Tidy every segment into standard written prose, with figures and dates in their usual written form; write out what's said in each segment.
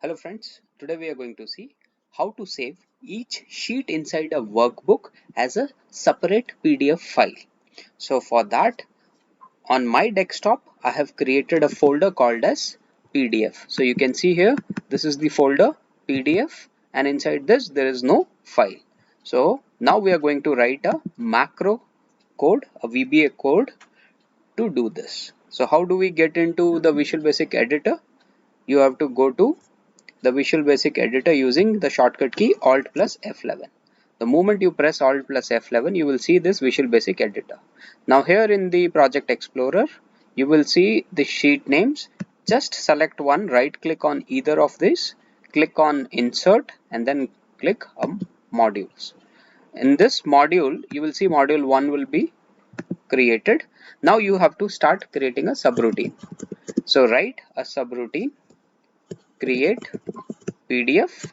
Hello friends, today we are going to see how to save each sheet inside a workbook as a separate PDF file. So for that, on my desktop, I have created a folder called as PDF. So you can see here, this is the folder PDF, and inside this there is no file. So now we are going to write a macro code, a VBA code to do this. So how do we get into the Visual Basic editor? You have to go to the Visual Basic editor using the shortcut key Alt plus F11. The moment you press Alt plus F11, you will see this Visual Basic editor. Now here in the Project Explorer, you will see the sheet names. Just select one, right click on either of these, click on Insert and then click on Modules. In this module, you will see module 1 will be created. Now you have to start creating a subroutine. So write a subroutine, create PDF,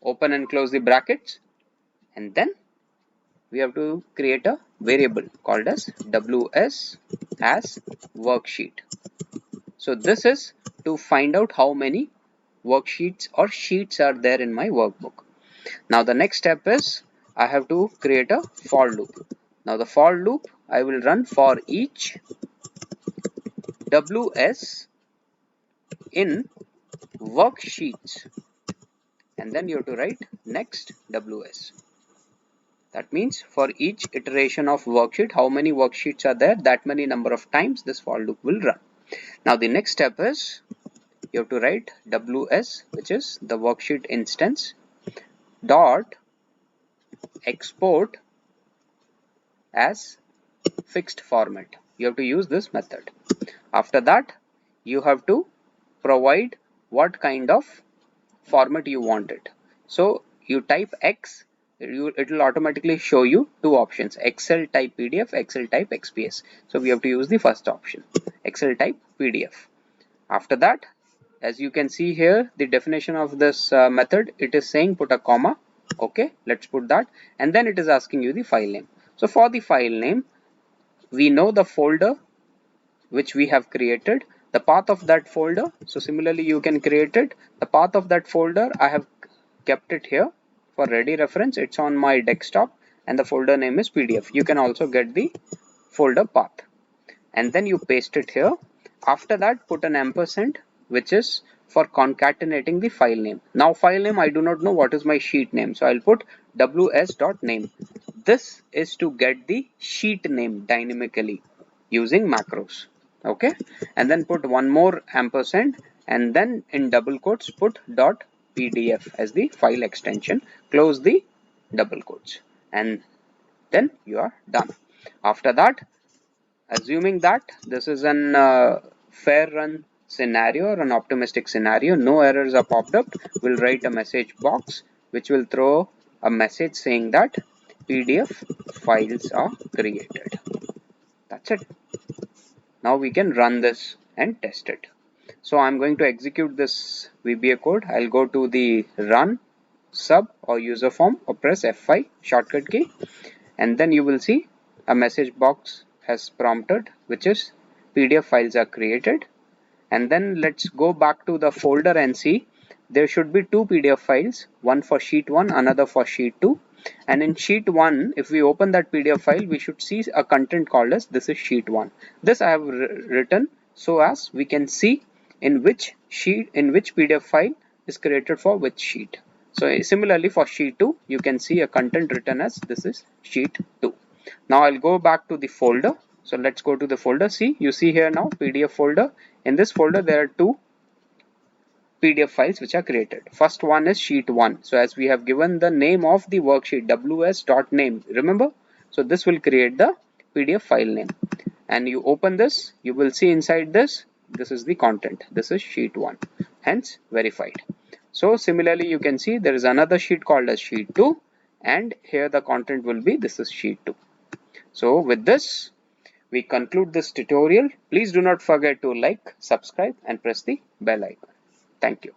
open and close the brackets, and then we have to create a variable called as ws as worksheet. So this is to find out how many worksheets or sheets are there in my workbook. Now the next step is I have to create a for loop. Now the for loop I will run for each ws in worksheets, and then you have to write next ws. That means for each iteration of worksheet, how many worksheets are there, that many number of times this for loop will run. Now the next step is you have to write ws, which is the worksheet instance, dot export as fixed format. You have to use this method. After that, you have to provide what kind of format you want it. So you type X, it will automatically show you two options: Excel type PDF, Excel type XPS. So we have to use the first option, Excel type PDF. After that, as you can see here, the definition of this method, it is saying put a comma. Okay, let's put that, and then it is asking you the file name. So for the file name, we know the folder which we have created, the path of that folder. So similarly you can create it. The path of that folder, I have kept it here for ready reference. It's on my desktop and the folder name is PDF. You can also get the folder path and then you paste it here. After that, put an ampersand, which is for concatenating the file name. Now file name, I do not know what is my sheet name, so I'll put ws.name. This is to get the sheet name dynamically using macros. Okay, and then put one more ampersand and then in double quotes put dot pdf as the file extension. Close the double quotes and then you are done. After that, assuming that this is an fair run scenario or an optimistic scenario, no errors are popped up, we'll write a message box which will throw a message saying that PDF files are created. That's it. Now we can run this and test it. So I'm going to execute this VBA code. I'll go to the run sub or user form or press F5 shortcut key, and then you will see a message box has prompted, which is PDF files are created. And then let's go back to the folder and see there should be two PDF files, one for sheet 1, another for sheet 2. And in sheet 1, if we open that PDF file, we should see a content called as this is sheet 1. This I have written so as we can see in which sheet, in which PDF file is created for which sheet. So similarly for sheet 2, you can see a content written as this is sheet 2. Now I'll go back to the folder. So let's go to the folder. See, you see here now PDF folder. In this folder there are two PDF files which are created. First one is sheet 1. So as we have given the name of the worksheet ws.name, remember? So this will create the PDF file name. And you open this, you will see inside this, this is the content. This is sheet 1, hence verified. So similarly you can see there is another sheet called as sheet 2 and here the content will be this is sheet 2. So with this we conclude this tutorial. Please do not forget to like, subscribe and press the bell icon. Thank you.